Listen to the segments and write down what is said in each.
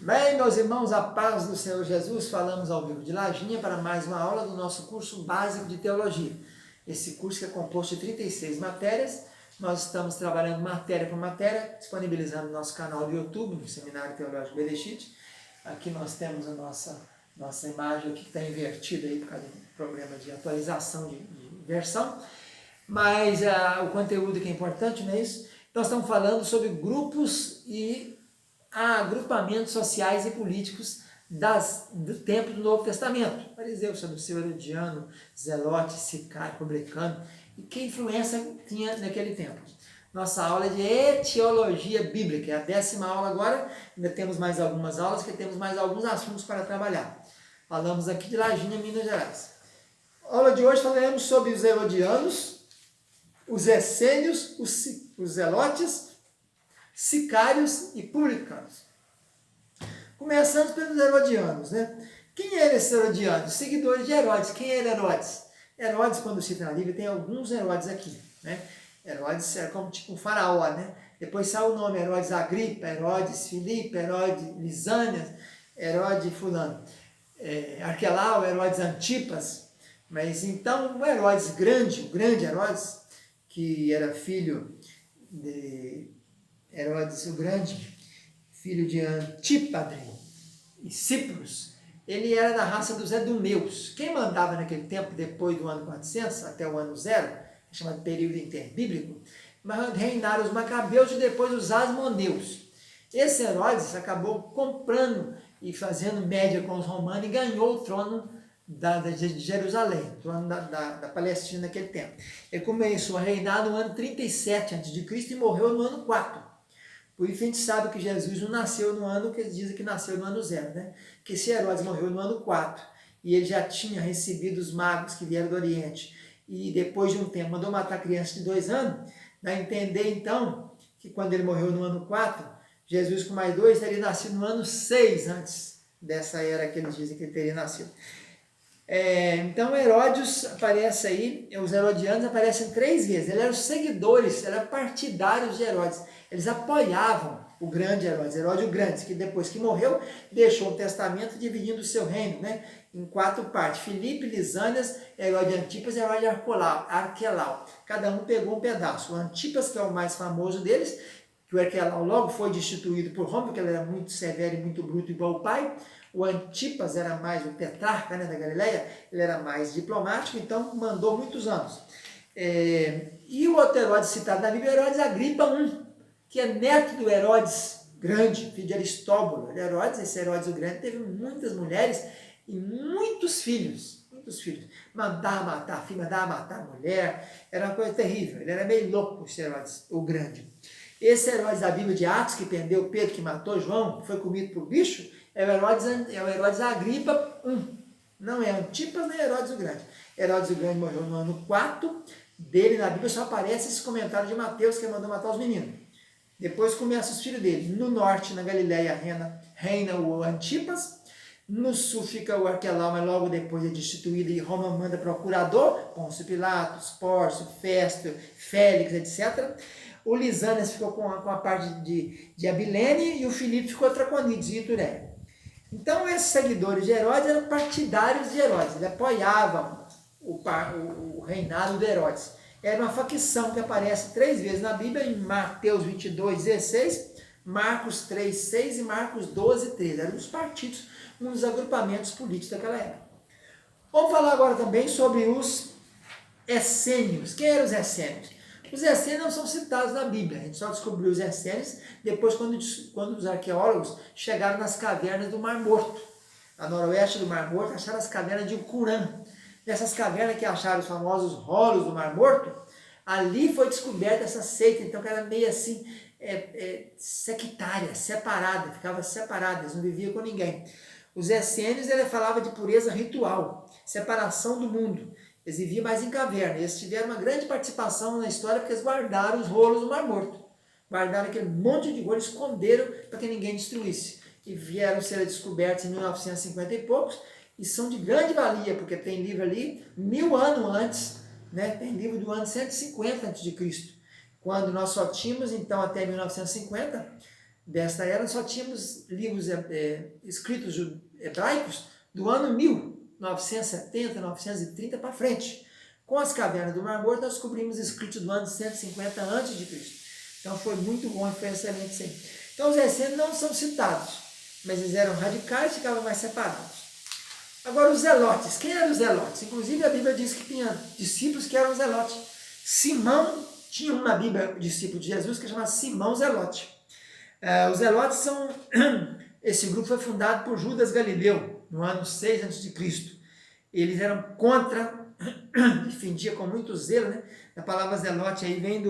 Bem, meus irmãos, a paz do Senhor Jesus, falamos ao vivo de Lajinha para mais uma aula do nosso curso básico de teologia. Esse curso que é composto de 36 matérias, nós estamos trabalhando matéria por matéria, disponibilizando no nosso canal do YouTube, no Seminário Teológico Bereshit. Aqui nós temos a nossa imagem aqui que está invertida aí por causa do problema de atualização de versão, mas o conteúdo que é importante, não é isso? Nós estamos falando sobre grupos e agrupamentos sociais e políticos do tempo do Novo Testamento. Fariseu, saduceu, herodiano, zelote, sicário, publicano, e que influência tinha naquele tempo. Nossa aula é de etiologia bíblica, é a 10ª aula agora, ainda temos mais algumas aulas, que temos mais alguns assuntos para trabalhar. Falamos aqui de Lajinha, Minas Gerais. A aula de hoje falaremos sobre os herodianos, os essênios, os zelotes, sicários e publicanos. Começando pelos herodianos, né? Quem eram esses herodianos? Seguidores de Herodes. Quem era Herodes? Herodes, quando cita na Bíblia, tem alguns Herodes aqui, né? Herodes era como tipo um faraó, né? Depois saiu o nome Herodes Agripa, Herodes Filipe, Herodes Lisânias, Herodes fulano, Arquelau, Herodes Antipas. Mas então o Herodes grande, o grande Herodes, que era filho de Herodes o Grande, filho de Antípatre e Cipros, ele era da raça dos Edomeus. Quem mandava naquele tempo, depois do ano 400 até o ano 0, chamado período interbíblico, reinaram os Macabeus e depois os Asmoneus. Esse Herodes acabou comprando e fazendo média com os romanos e ganhou o trono de Jerusalém, o trono da Palestina naquele tempo. Ele começou a reinar no ano 37 a.C. e morreu no ano 4. Por isso a gente sabe que Jesus não nasceu no ano que eles dizem que nasceu no ano 0, né? Que esse Herodes morreu no ano 4 e ele já tinha recebido os magos que vieram do Oriente e depois de um tempo mandou matar crianças de 2 anos, dá a entender então que quando ele morreu no ano 4, Jesus com mais 2 teria nascido no ano 6 antes dessa era que eles dizem que ele teria nascido. Então Herodes aparece aí, os herodianos aparecem 3 vezes, eles eram seguidores, eram partidários de Herodes, eles apoiavam o grande Herodes, Herodes o Grande, que depois que morreu, deixou um testamento dividindo o seu reino, né, em 4 partes, Filipe, Lisânias, Herodes Antipas e Herodes Arquelau, cada um pegou um pedaço. O Antipas, que é o mais famoso deles, que o Arquelau logo foi destituído por Roma, porque ele era muito severo e muito bruto igual o pai. O Antipas era mais o tetrarca, né, da Galileia, ele era mais diplomático, então mandou muitos anos. E o outro Herodes citado na Bíblia é Herodes Agripa I, que é neto do Herodes Grande, filho de Aristóbulo. Esse Herodes o Grande teve muitas mulheres e muitos filhos. Mandava matar filho, mandava matar mulher, era uma coisa terrível. Ele era meio louco, esse Herodes o Grande. Esse Herodes da Bíblia de Atos, que prendeu Pedro, que matou João, que foi comido por bicho, é o Herodes Agripa I. Não é Antipas nem Herodes o Grande. Herodes o Grande morreu no ano 4. Dele na Bíblia só aparece esse comentário de Mateus, que mandou matar os meninos. Depois começa os filhos dele. No norte, na Galileia, reina o Antipas. No sul fica o Arquelau, mas logo depois é destituído e Roma manda procurador, Pôncio Pilatos, Pórcio, Festo, Félix, etc. O Lisânias ficou com a parte de Abilene e o Filipe ficou Traconides e Itureia. Então esses seguidores de Herodes eram partidários de Herodes, eles apoiavam o reinado de Herodes. Era uma facção que aparece 3 vezes na Bíblia, em Mateus 22:16, Marcos 3:6 e Marcos 12:13. Eram os partidos, um dos agrupamentos políticos daquela época. Vamos falar agora também sobre os essênios. Quem eram os essênios? Os essênios não são citados na Bíblia, a gente só descobriu os essênios depois quando os arqueólogos chegaram nas cavernas do Mar Morto. A noroeste do Mar Morto acharam as cavernas de Qumran. Nessas cavernas que acharam os famosos rolos do Mar Morto, ali foi descoberta essa seita, então que era meio assim, sectária, separada, ficava separada, eles não viviam com ninguém. Os essênios, ele falava de pureza ritual, separação do mundo. Eles viviam mais em caverna. Eles tiveram uma grande participação na história porque eles guardaram os rolos do Mar Morto. Guardaram aquele monte de rolos, esconderam para que ninguém destruísse. E vieram ser descobertos em 1950 e poucos e são de grande valia, porque tem livro ali 1000 anos antes, né? Tem livro do ano 150 a.C., quando nós só tínhamos, então, até 1950, desta era, só tínhamos livros escritos hebraicos do ano 1970, 930 para frente. Com as cavernas do Mar Morto, nós descobrimos escritos do ano 150 a.C. Então foi muito bom e foi excelente sim. Então os essênios não são citados, mas eles eram radicais e ficavam mais separados. Agora os zelotes, quem eram os zelotes? Inclusive a Bíblia diz que tinha discípulos que eram zelotes. Simão tinha um na Bíblia, discípulo de Jesus, que é chamado Simão Zelote. Os zelotes são, esse grupo foi fundado por Judas Galileu, no ano 6 a.C. Eles eram contra, defendia com muito zelo, né? A palavra zelote aí vem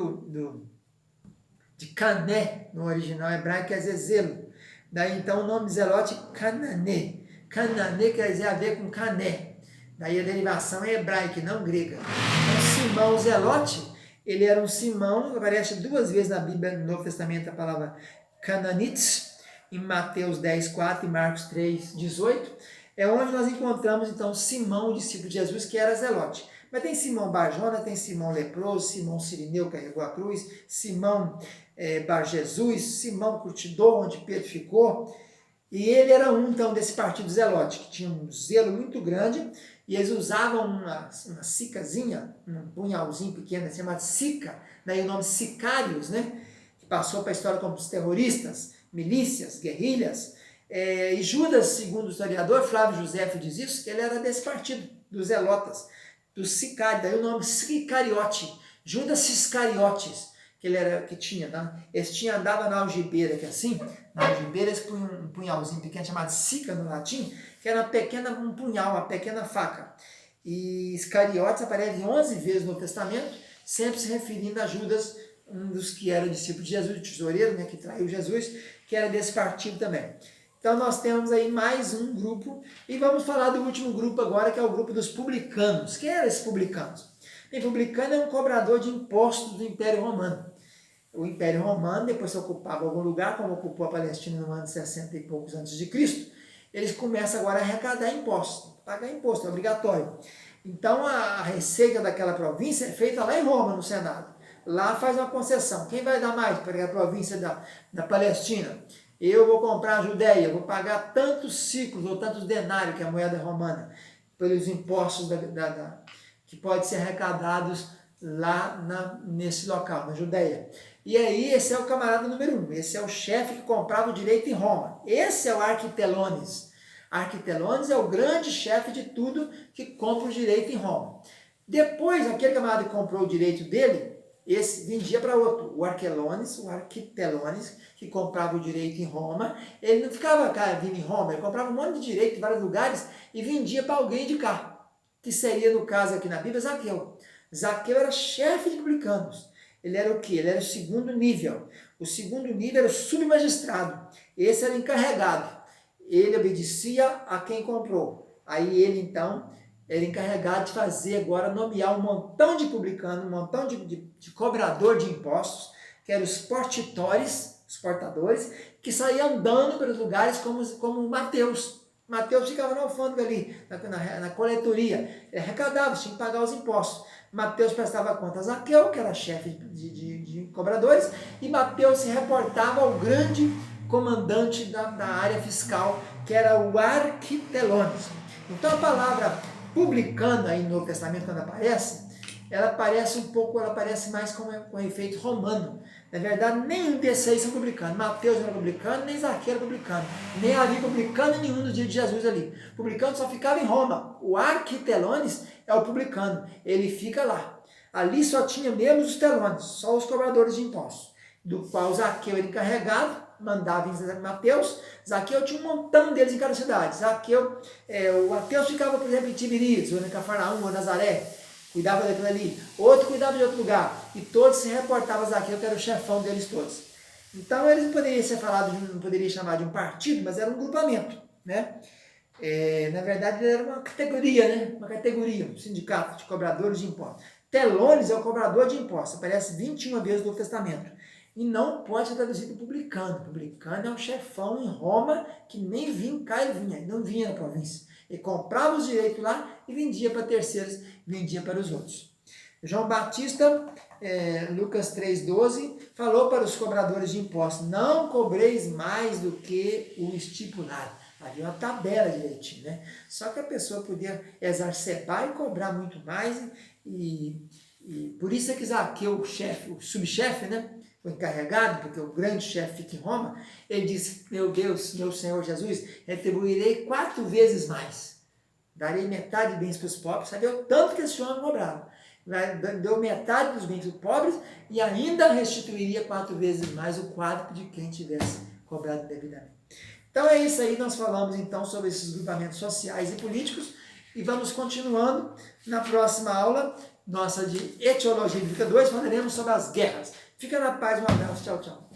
de cané, no original hebraico, quer dizer zelo. Daí então o nome zelote canané. Canané quer dizer a ver com cané. Daí a derivação é hebraica, não grega. Então Simão Zelote, ele era um Simão, aparece 2 vezes na Bíblia, no Novo Testamento, a palavra cananites, em Mateus 10:4 e Marcos 3:18. É onde nós encontramos então Simão, o discípulo de Jesus, que era Zelote. Mas tem Simão Barjona, tem Simão Leproso, Simão Cirineu, que carregou a cruz, Simão Bar Jesus, Simão Curtidor, onde Pedro ficou. E ele era um, então, desse partido Zelote, que tinha um zelo muito grande, e eles usavam uma sicazinha, um punhalzinho pequeno, chamado sica, daí o nome sicários, né? Que passou para a história como os terroristas, milícias, guerrilhas. E Judas, segundo o historiador, Flávio Josefo diz isso, que ele era desse partido, dos zelotas, dos sicários, daí o nome Sicariote, Judas Iscariotes, que tinha, tá? Eles andava na algibeira, que é assim, na algibeira eles punham um punhalzinho pequeno chamado sica no latim, que era um punhal, uma pequena faca. E Iscariotes aparece 11 vezes no Testamento, sempre se referindo a Judas, um dos que era discípulo de Jesus, o tesoureiro, né, que traiu Jesus, que era desse partido também. Então nós temos aí mais um grupo, e vamos falar do último grupo agora, que é o grupo dos publicanos. Quem eram esses publicanos? O publicano é um cobrador de impostos do Império Romano. O Império Romano, depois que ocupava algum lugar, como ocupou a Palestina no ano 60 e poucos antes de Cristo, eles começam agora a arrecadar impostos. Pagar imposto é obrigatório. Então a receita daquela província é feita lá em Roma, no Senado. Lá faz uma concessão. Quem vai dar mais para a província da Palestina? Eu vou comprar a Judéia, vou pagar tantos ciclos ou tantos denários, que é a moeda romana, pelos impostos que podem ser arrecadados lá nesse local, na Judéia. E aí esse é o camarada número 1, esse é o chefe que comprava o direito em Roma. Esse é o Arquitelones. Arquitelones é o grande chefe de tudo que compra o direito em Roma. Depois, aquele camarada que comprou o direito dele, esse vendia para outro. O Arquitelones, que comprava o direito em Roma, ele não ficava vindo em Roma, ele comprava um monte de direito em vários lugares e vendia para alguém de cá, que seria, no caso aqui na Bíblia, Zaqueu. Zaqueu era chefe de publicanos. Ele era o quê? Ele era o segundo nível. O segundo nível era o submagistrado. Esse era o encarregado. Ele obedecia a quem comprou. Aí ele, então, era encarregado de fazer agora, nomear um montão de publicanos, um montão de cobrador de impostos, que eram os portitores, os portadores, que saíam andando pelos lugares como Mateus. Mateus ficava na alfândega ali, na coletoria. Ele arrecadava, tinha que pagar os impostos. Mateus prestava conta a Zaqueu, que era chefe de cobradores, e Mateus se reportava ao grande comandante da área fiscal, que era o Arquitelones. Então a palavra publicano aí no Novo Testamento, quando aparece, ela aparece mais com efeito romano. Na verdade, nenhum desses aí são publicanos. Mateus não era publicano, nem Zaqueu era publicano. Nem havia publicano nenhum no dia de Jesus ali. O publicano só ficava em Roma. O Arquitelones é o publicano. Ele fica lá. Ali só tinha mesmo os telones, só os cobradores de impostos. Do qual Zaqueu era encarregado, mandava em Mateus. Zaqueu tinha um montão deles em cada cidade. O Mateus ficava, por exemplo, em Tiberíades, ou em Cafarnaum, ou Nazaré. Cuidava daquilo ali, outro cuidava de outro lugar, e todos se reportavam a Zaqueu, que era o chefão deles todos. Então eles não poderiam ser falados, não poderia chamar de um partido, mas era um grupamento, né? Na verdade era uma categoria, né? Um sindicato de cobradores de impostos. Telones é o cobrador de impostos, aparece 21 vezes no Testamento, e não pode ser traduzido publicano. Publicano é um chefão em Roma, que nem vinha cá, ele não vinha na província. Ele comprava os direitos lá e vendia para terceiros, vendia para os outros. João Batista Lucas 3,12, falou para os cobradores de impostos, não cobreis mais do que o estipulado. Havia uma tabela direitinho, né? Só que a pessoa podia exacerbar e cobrar muito mais, e por isso é que Zaqueu, o chefe, o subchefe, né? O encarregado, porque o grande chefe fica em Roma, ele disse, meu Deus, meu Senhor Jesus, retribuirei 4 vezes mais. Darei metade de bens para os pobres, sabe o tanto que esse homem cobrava. Deu metade dos bens para os pobres e ainda restituiria 4 vezes mais o quádruplo de quem tivesse cobrado devidamente. Então é isso aí, nós falamos então sobre esses grupamentos sociais e políticos e vamos continuando na próxima aula, nossa de Etiologia Bíblica 2, falaremos sobre as guerras. Fica na paz, um abraço, tchau, tchau.